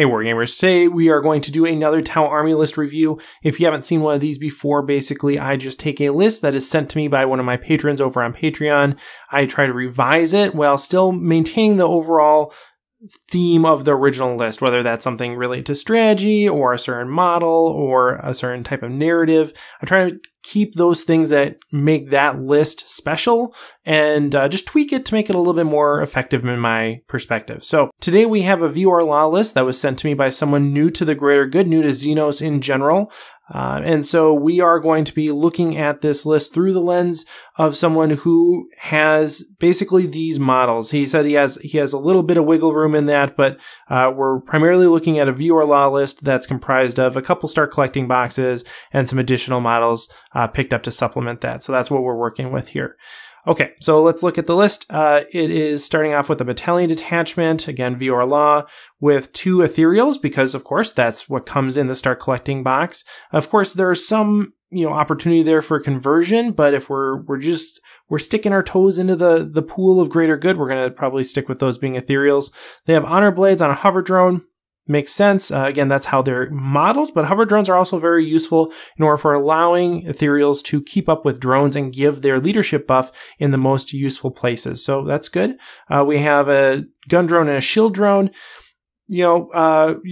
Hey Wargamers, today we are going to do another Tau Army list review. If you haven't seen one of these before, basically I just take a list that is sent to me by one of my patrons over on Patreon. I try to revise it while still maintaining the overall theme of the original list, whether that's something related to strategy or a certain model or a certain type of narrative. I try to keep those things that make that list special and just tweak it to make it a little bit more effective in my perspective. So today we have a viewer law list that was sent to me by someone new to the greater good, new to Xenos in general. And so we are going to be looking at this list through the lens of someone who has basically these models. He said he has a little bit of wiggle room in that, but we're primarily looking at a viewer law list that's comprised of a couple start collecting boxes and some additional models picked up to supplement that. So that's what we're working with here. Okay, so let's look at the list. It is starting off with the Battalion Detachment, again, viewer law, with 2 ethereals, because of course that's what comes in the start collecting box. Of course, there's some, opportunity there for conversion, but if we're sticking our toes into the pool of greater good, we're gonna probably stick with those being ethereals. They have honor blades on a hover drone. Makes sense. Again, that's how they're modeled, but hover drones are also very useful in order for allowing ethereals to keep up with drones and give their leadership buff in the most useful places. So that's good. We have a gun drone and a shield drone. You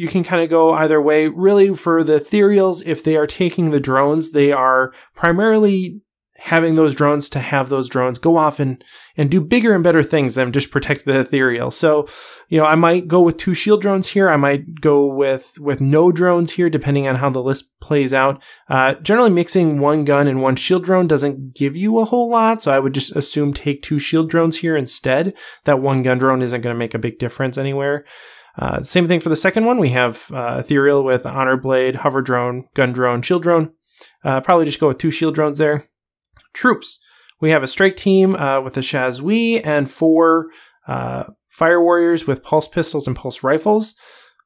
can kind of go either way. Really, for the ethereals, if they are taking the drones, they are primarily having those drones to have those drones go off and do bigger and better things than just protect the ethereal. So, I might go with 2 shield drones here. I might go with no drones here, depending on how the list plays out. Generally, mixing 1 gun and 1 shield drone doesn't give you a whole lot, so I would just assume take 2 shield drones here instead. That 1 gun drone isn't going to make a big difference anywhere. Same thing for the second one. We have ethereal with honor blade, hover drone, gun drone, shield drone. Probably just go with 2 shield drones there. Troops. We have a strike team with a Shazwi and 4 fire warriors with pulse pistols and pulse rifles.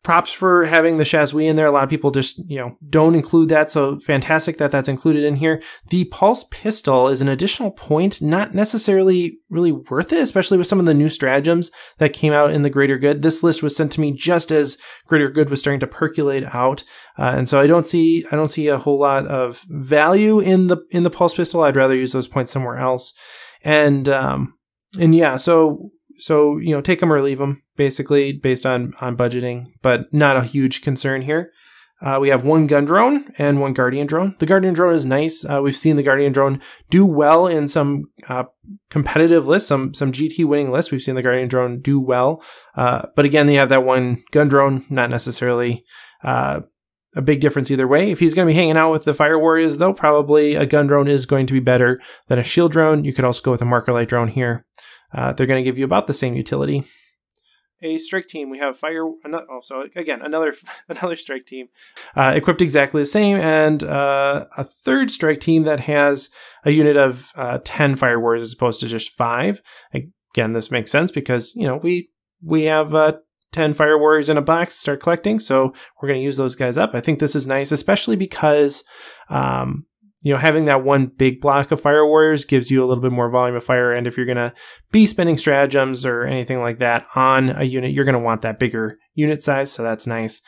Props for having the Shazwi in there. A lot of people just, don't include that, so fantastic that that's included in here. The pulse pistol is an additional point, not necessarily really worth it, especially with some of the new stratagems that came out in the Greater Good. This list was sent to me just as Greater Good was starting to percolate out, and so I don't see a whole lot of value in the pulse pistol. I'd rather use those points somewhere else, and yeah, so take them or leave them, basically, based on budgeting, but not a huge concern here. We have 1 gun drone and 1 guardian drone. The guardian drone is nice. We've seen the guardian drone do well in some competitive lists, some GT winning lists. We've seen the guardian drone do well. But again, they have that 1 gun drone, not necessarily a big difference either way. If he's going to be hanging out with the fire warriors, though, probably a gun drone is going to be better than a shield drone. You could also go with a marker light drone here. They're going to give you about the same utility. A strike team, we have another strike team equipped exactly the same, and a 3rd strike team that has a unit of 10 fire warriors as opposed to just 5. Again, this makes sense because we have 10 fire warriors in a box to start collecting, so we're going to use those guys up. I think this is nice, especially because having that 1 big block of fire warriors gives you a little bit more volume of fire. And if you're going to be spending stratagems or anything like that on a unit, you're going to want that bigger unit size. So that's nice.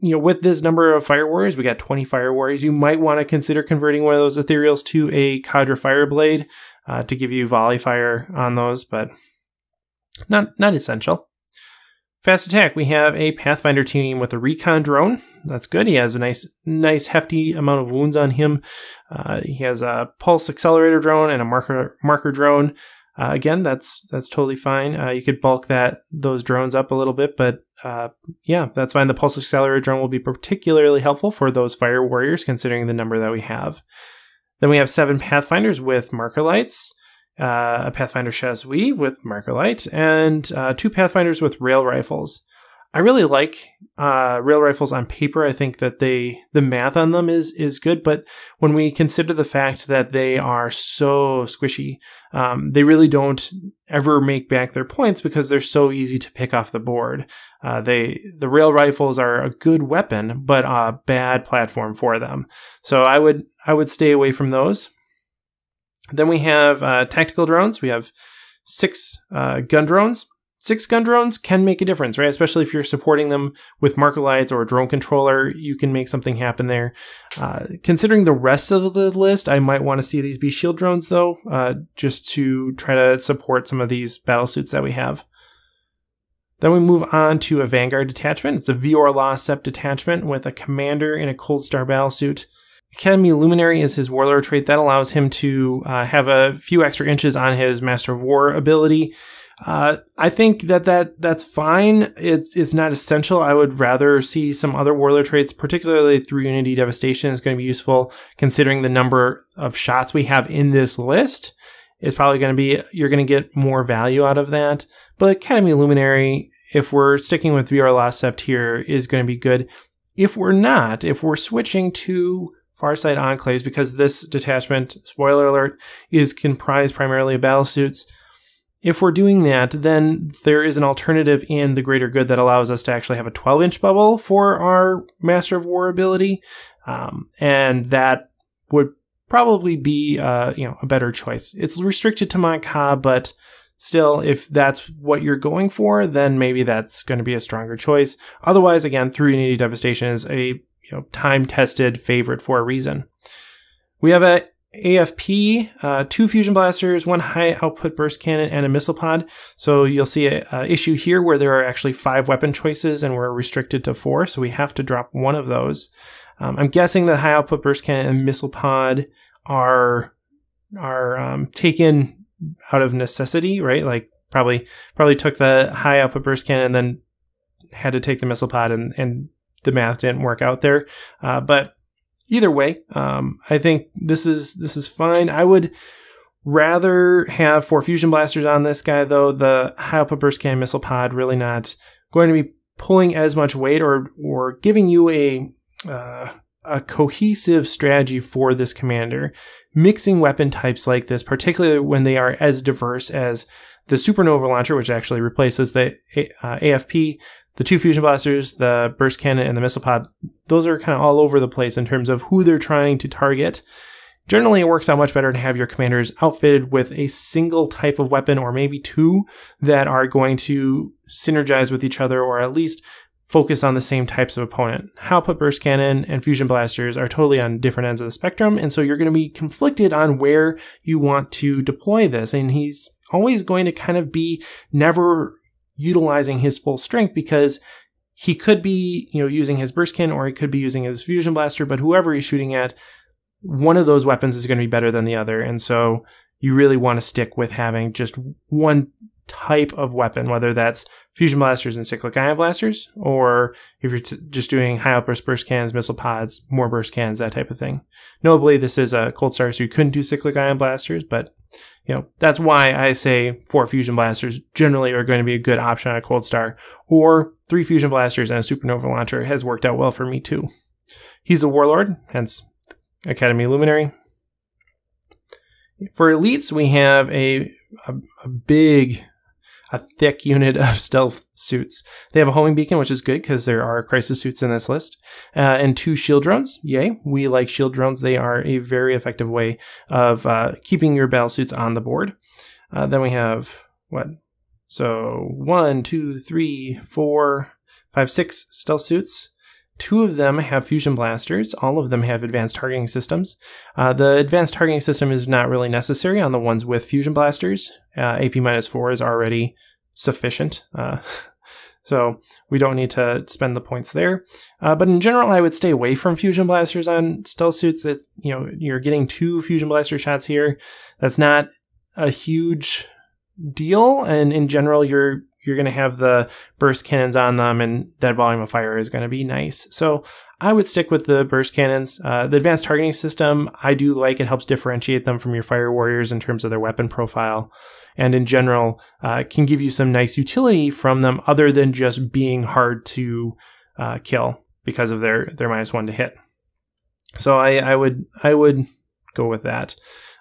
With this number of fire warriors, we got 20 fire warriors. You might want to consider converting one of those ethereals to a cadre fire blade to give you volley fire on those, but not essential. Fast attack, we have a Pathfinder team with a recon drone. That's good. He has a nice hefty amount of wounds on him. He has a pulse accelerator drone and a marker drone. Again, that's totally fine. You could bulk those drones up a little bit, but yeah, that's fine. The pulse accelerator drone will be particularly helpful for those fire warriors, considering the number that we have. Then we have 7 Pathfinders with marker lights. A Pathfinder Shazwi with marker light, and 2 Pathfinders with rail rifles. I really like rail rifles on paper. I think that the math on them is good, but when we consider the fact that they are so squishy, they really don't ever make back their points because they're so easy to pick off the board. The rail rifles are a good weapon, but a bad platform for them. So I would stay away from those. Then we have tactical drones. We have 6 gun drones. 6 gun drones can make a difference, right? Especially if you're supporting them with marker lights or a drone controller, you can make something happen there. Considering the rest of the list, I might want to see these be shield drones though, just to try to support some of these battlesuits that we have. Then we move on to a Vanguard detachment. It's a Vior Law Sept detachment with a commander in a Cold Star battlesuit. Academy Luminary is his warlord trait. That allows him to have a few extra inches on his Master of War ability. I think that's fine. It's not essential. I would rather see some other warlord traits, particularly through Unity Devastation, is going to be useful considering the number of shots we have in this list. It's probably going to be, you're going to get more value out of that. But Academy Luminary, if we're sticking with VR Law Sept here, is going to be good. If we're not, if we're switching to Farside Enclaves, because this detachment, spoiler alert, is comprised primarily of battlesuits, if we're doing that, then there is an alternative in the Greater Good that allows us to actually have a 12-inch bubble for our Master of War ability, and that would probably be a better choice. It's restricted to Monka, but still, if that's what you're going for, then maybe that's going to be a stronger choice. Otherwise, again, through Unity Devastation is a time-tested favorite for a reason. We have a AFP, 2 fusion blasters, 1 high output burst cannon, and a missile pod. So you'll see an issue here where there are actually 5 weapon choices and we're restricted to 4, so we have to drop one of those. I'm guessing the high output burst cannon and missile pod are taken out of necessity, right? Like probably took the high output burst cannon and then had to take the missile pod, and the math didn't work out there. But either way, I think this is fine. I would rather have 4 fusion blasters on this guy, though. The high output burst cannon missile pod really not going to be pulling as much weight or giving you a cohesive strategy for this commander. Mixing weapon types like this, particularly when they are as diverse as the Supernova launcher, which actually replaces the AFP, the 2 fusion blasters, the burst cannon, and the missile pod, those are kind of all over the place in terms of who they're trying to target. Generally, it works out much better to have your commanders outfitted with a single type of weapon, or maybe 2 that are going to synergize with each other, or at least focus on the same types of opponent. High output burst cannon and fusion blasters are totally on different ends of the spectrum, and so you're going to be conflicted on where you want to deploy this, and he's always going to kind of be never utilizing his full strength, because he could be, using his burst cannon, or he could be using his fusion blaster, but whoever he's shooting at, one of those weapons is going to be better than the other, and so you really want to stick with having just one type of weapon, whether that's fusion blasters and cyclic ion blasters, or if you're just doing high outburst burst cannons, missile pods, more burst cannons, that type of thing. Notably, this is a Cold Star, so you couldn't do cyclic ion blasters, but that's why I say 4 fusion blasters generally are going to be a good option on a Cold Star, or 3 fusion blasters and a Supernova launcher has worked out well for me too. He's a warlord, hence Academy Luminary. For elites, we have a thick unit of stealth suits. They have a homing beacon, which is good because there are crisis suits in this list, and 2 shield drones. Yay, we like shield drones. They are a very effective way of keeping your battle suits on the board. Then we have, 1, 2, 3, 4, 5, 6 stealth suits. 2 of them have fusion blasters. All of them have advanced targeting systems. The advanced targeting system is not really necessary on the ones with fusion blasters. AP-4 is already sufficient. So we don't need to spend the points there. But in general, I would stay away from fusion blasters on stealth suits. It's, you're getting 2 fusion blaster shots here. That's not a huge deal. And in general, you're going to have the burst cannons on them, and that volume of fire is going to be nice. So I would stick with the burst cannons. The advanced targeting system, I do like. It helps differentiate them from your fire warriors in terms of their weapon profile, and in general can give you some nice utility from them other than just being hard to kill because of their -1 to hit. So I would go with that.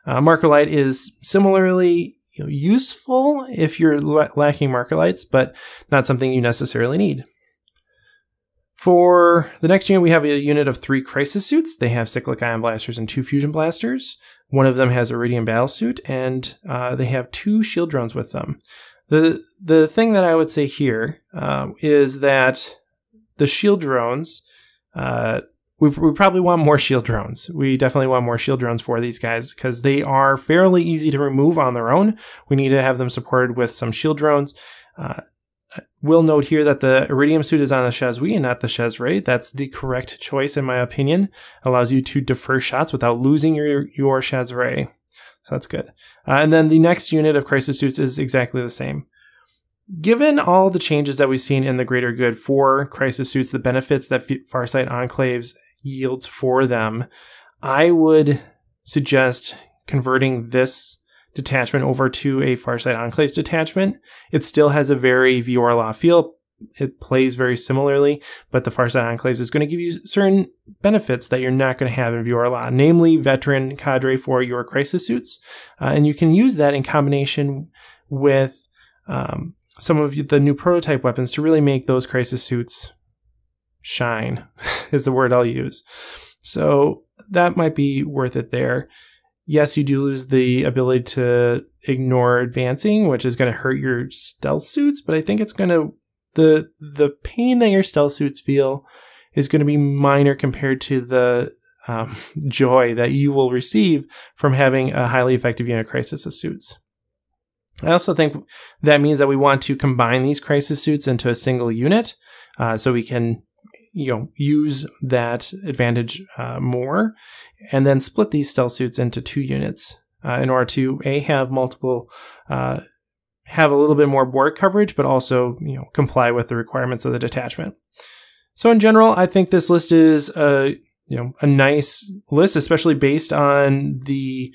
Marker light is similarly useful if you're lacking marker lights, but not something you necessarily need. For the next unit, we have a unit of 3 crisis suits. They have cyclic ion blasters and 2 fusion blasters. One of them has Iridium battlesuit, and they have 2 shield drones with them. The thing that I would say here is that the shield drones, we probably want more shield drones. We definitely want more shield drones for these guys because they are fairly easy to remove on their own. We need to have them supported with some shield drones. We'll note here that the Iridium suit is on the Chazui and not the Chazray. That's the correct choice in my opinion. Allows you to defer shots without losing your Chazray. So that's good. And then the next unit of crisis suits is exactly the same. Given all the changes that we've seen in the greater good for crisis suits, the benefits that Farsight Enclaves yields for them, I would suggest converting this detachment over to a Farsight Enclaves detachment. It still has a very Viorla feel. It plays very similarly, but the Farsight Enclaves is going to give you certain benefits that you're not going to have in Viorla, namely veteran cadre for your crisis suits. And you can use that in combination with some of the new prototype weapons to really make those crisis suits shine, is the word I'll use. So that might be worth it there. Yes, you do lose the ability to ignore advancing, which is going to hurt your stealth suits, but I think it's going to the pain that your stealth suits feel is going to be minor compared to the joy that you will receive from having a highly effective unit of crisis suits. I also think that means that we want to combine these crisis suits into a single unit, so we can, use that advantage more, and then split these stealth suits into 2 units in order to have multiple, have a little bit more board coverage, but also comply with the requirements of the detachment. So in general, I think this list is a nice list, especially based on the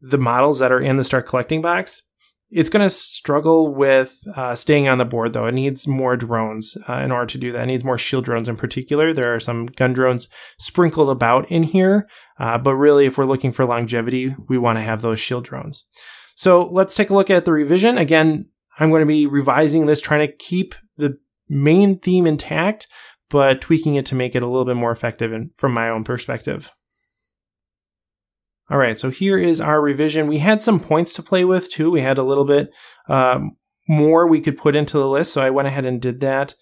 models that are in the Start Collecting box. It's going to struggle with staying on the board, though. It needs more drones in order to do that. It needs more shield drones in particular. There are some gun drones sprinkled about in here, but really, if we're looking for longevity, we want to have those shield drones. So let's take a look at the revision. Again, I'm going to be revising this, trying to keep the main theme intact, but tweaking it to make it a little bit more effective from my own perspective. All right, so here is our revision. We had some points to play with too. We had a little bit more we could put into the list, so I went ahead and did that.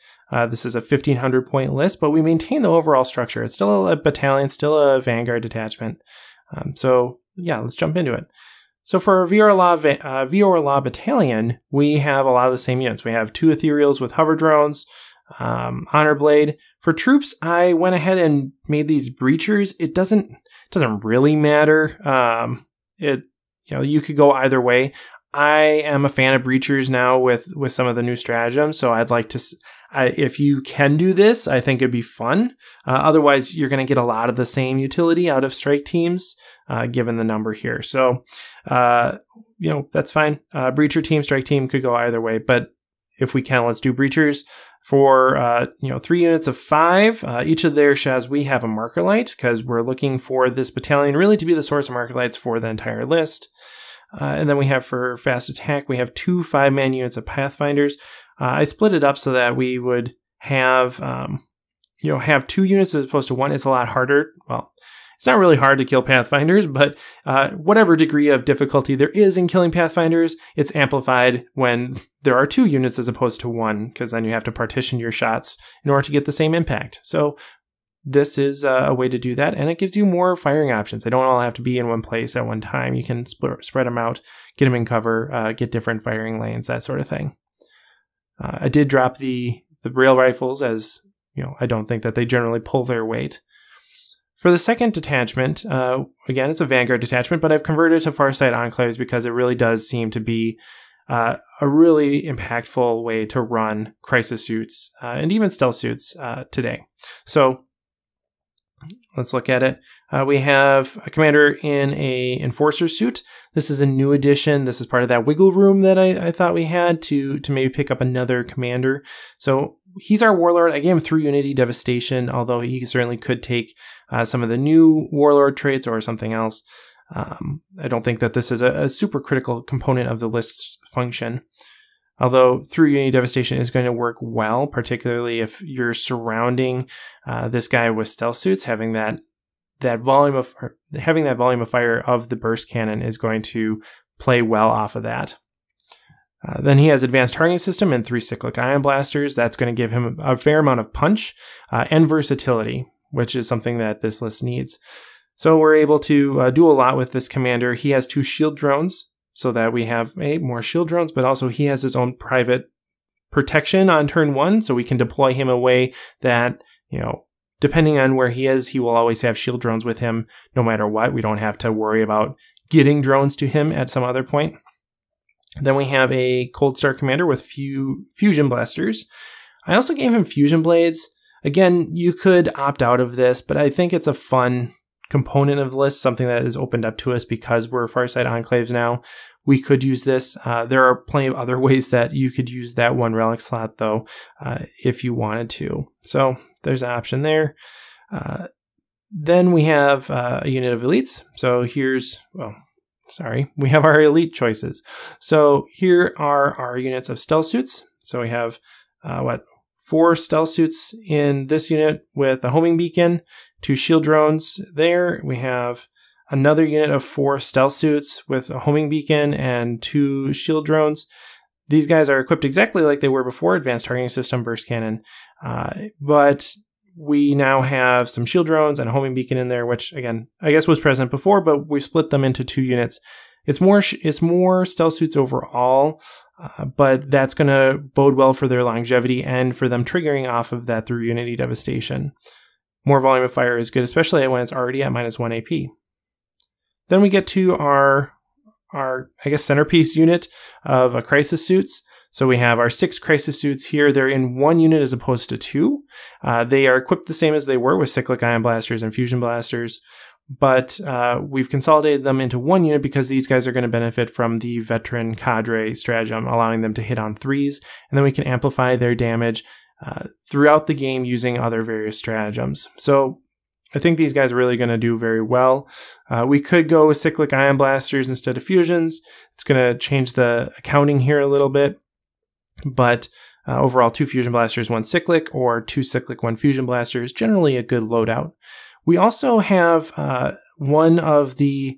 This is a 1,500 point list, but we maintain the overall structure. It's still a battalion, still a Vanguard detachment. So yeah, let's jump into it. So for our Viorla battalion, we have a lot of the same units. We have 2 ethereals with hover drones, Honor Blade. For troops, I went ahead and made these breachers. It doesn't really matter. You could go either way. I am a fan of breachers now with some of the new stratagems, so I'd like to, if you can do this, I think it'd be fun. Otherwise, you're going to get a lot of the same utility out of strike teams, given the number here. So, that's fine. Breacher team, strike team could go either way, but if we can, let's do breachers. For 3 units of 5, each of their Shaz, we have a marker light because we're looking for this battalion really to be the source of marker lights for the entire list. And then we have for fast attack, we have 2 5-man units of Pathfinders. I split it up so that we would have 2 units as opposed to 1. It's a lot harder. Well, it's not really hard to kill Pathfinders, but whatever degree of difficulty there is in killing Pathfinders, it's amplified when there are 2 units as opposed to 1, because then you have to partition your shots in order to get the same impact. So this is a way to do that, and it gives you more firing options. They don't all have to be in one place at one time. You can spread them out, get them in cover, get different firing lanes, that sort of thing. I did drop the rail rifles, as I don't think that they generally pull their weight. For the second detachment, again, it's a Vanguard detachment, but I've converted to Farsight Enclaves because it really does seem to be a really impactful way to run crisis suits and even stealth suits today. So let's look at it. We have a commander in a enforcer suit. This is a new addition. This is part of that wiggle room that I thought we had to maybe pick up another commander. So he's our warlord. I gave him 3 unity devastation, although he certainly could take some of the new warlord traits or something else. I don't think that this is a super critical component of the list function. Although 3 unity devastation is going to work well, particularly if you're surrounding this guy with stealth suits, having that volume of fire of the burst cannon is going to play well off of that. Then he has Advanced Targeting System and 3 Cyclic Ion Blasters. That's going to give him a fair amount of punch and versatility, which is something that this list needs. So we're able to do a lot with this commander. He has 2 shield drones, so that we have more shield drones, but also he has his own private protection on turn 1, so we can deploy him a way that, depending on where he is, he will always have shield drones with him no matter what. We don't have to worry about getting drones to him at some other point. Then we have a Cold Star commander with fusion blasters. I also gave him fusion blades. Again, you could opt out of this, but I think it's a fun component of the list, something that is opened up to us because we're Farside Enclaves now. We could use this. There are plenty of other ways that you could use that 1 relic slot, though, if you wanted to. So there's an option there. Then we have a unit of elites. So we have our elite choices. So here are our units of stealth suits. So we have 4 stealth suits in this unit with a homing beacon, 2 shield drones there. We have another unit of 4 stealth suits with a homing beacon and 2 shield drones. These guys are equipped exactly like they were before, Advanced Targeting System, Burst Cannon. But we now have some shield drones and a homing beacon in there, which again, I guess was present before, but we split them into 2 units. It's more stealth suits overall, but that's going to bode well for their longevity and for them triggering off of that through Unity Devastation. More volume of fire is good, especially when it's already at -1 AP. Then we get to our centerpiece unit of crisis suits. So we have our 6 crisis suits here. They're in 1 unit as opposed to 2. They are equipped the same as they were with Cyclic Ion Blasters and Fusion Blasters, but we've consolidated them into 1 unit because these guys are going to benefit from the Veteran Cadre stratagem, allowing them to hit on 3s, and then we can amplify their damage throughout the game using other various stratagems. So I think these guys are really going to do very well. We could go with Cyclic Ion Blasters instead of Fusions. It's going to change the accounting here a little bit. But overall, 2 Fusion Blasters, 1 Cyclic, or 2 Cyclic, 1 Fusion Blaster is generally a good loadout. We also have one of these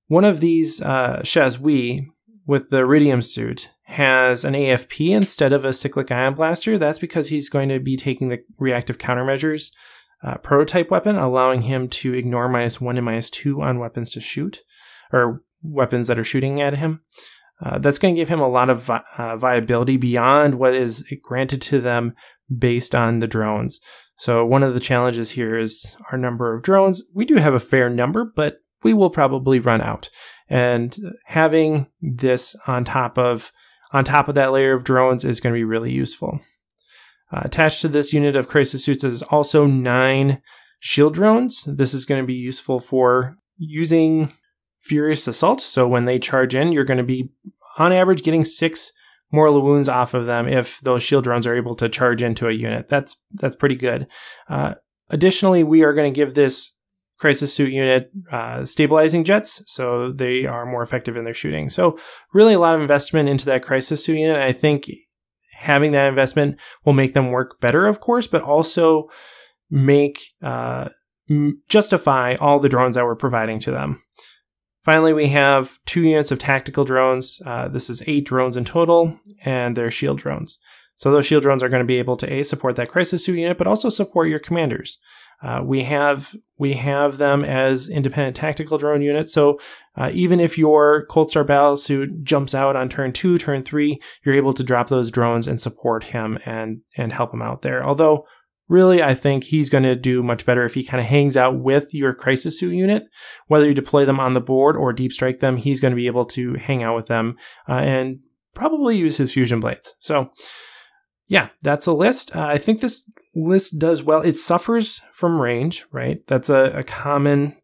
Shazwi with the Iridium suit has an AFP instead of a Cyclic Ion Blaster. That's because he's going to be taking the reactive countermeasures prototype weapon, allowing him to ignore -1 and -2 on weapons to shoot, or weapons that are shooting at him. That's going to give him a lot of viability beyond what is granted to them based on the drones. So one of the challenges here is our number of drones. We do have a fair number, but we will probably run out. And having this on top of that layer of drones is going to be really useful. Attached to this unit of crisis suits is also 9 shield drones. This is going to be useful for using Furious Assault. So when they charge in, you're going to be, on average, getting 6 mortal wounds off of them if those shield drones are able to charge into a unit. That's pretty good. Additionally, we are going to give this crisis suit unit stabilizing jets, so they are more effective in their shooting. So really a lot of investment into that crisis suit unit. I think having that investment will make them work better, of course, but also justify all the drones that we're providing to them. Finally, we have 2 units of tactical drones. This is 8 drones in total, and they're shield drones. So those shield drones are going to be able to support that crisis suit unit, but also support your commanders. We have them as independent tactical drone units. So even if your Cold Star Battlesuit jumps out on turn 2, turn 3, you're able to drop those drones and support him and help him out there. Although, really, I think he's going to do much better if he kind of hangs out with your crisis suit unit. Whether you deploy them on the board or deep strike them, he's going to be able to hang out with them and probably use his fusion blades. So yeah, that's a list. I think this list does well. It suffers from range, right? That's a common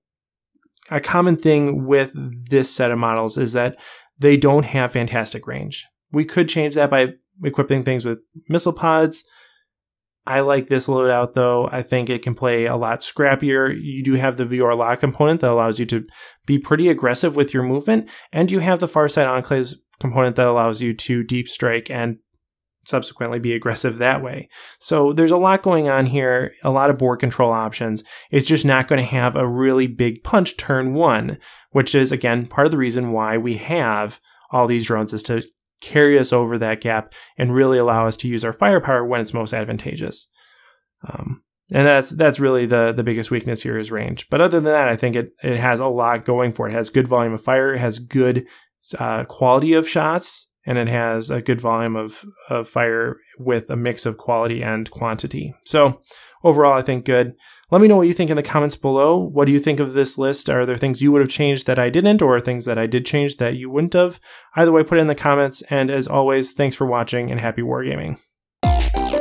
thing with this set of models, is that they don't have fantastic range. We could change that by equipping things with missile pods. I like this loadout, though. I think it can play a lot scrappier. You do have the VR lock component that allows you to be pretty aggressive with your movement, and you have the Farside Enclaves component that allows you to deep strike and subsequently be aggressive that way. So there's a lot going on here, a lot of board control options. It's just not going to have a really big punch turn 1, which is, again, part of the reason why we have all these drones, is to carry us over that gap and really allow us to use our firepower when it's most advantageous. And that's really the biggest weakness here is range. But other than that, I think it has a lot going for it. It has good volume of fire, it has good quality of shots, and it has a good volume of fire with a mix of quality and quantity. So overall, I think good. Let me know what you think in the comments below. What do you think of this list? Are there things you would have changed that I didn't, or things that I did change that you wouldn't have? Either way, put it in the comments. And as always, thanks for watching and happy wargaming.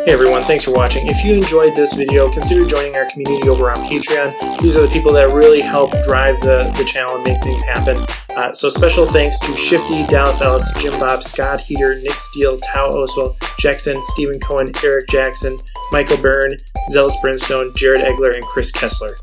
Hey everyone, thanks for watching. If you enjoyed this video, consider joining our community over on Patreon. These are the people that really help drive the channel and make things happen. So special thanks to Shifty, Dallas Ellis, Jim Bob, Scott Heater, Nick Steele, Tao Oswald, Jackson, Stephen Cohen, Eric Jackson, Michael Byrne, Zealous Brimstone, Jared Egler, and Chris Kessler.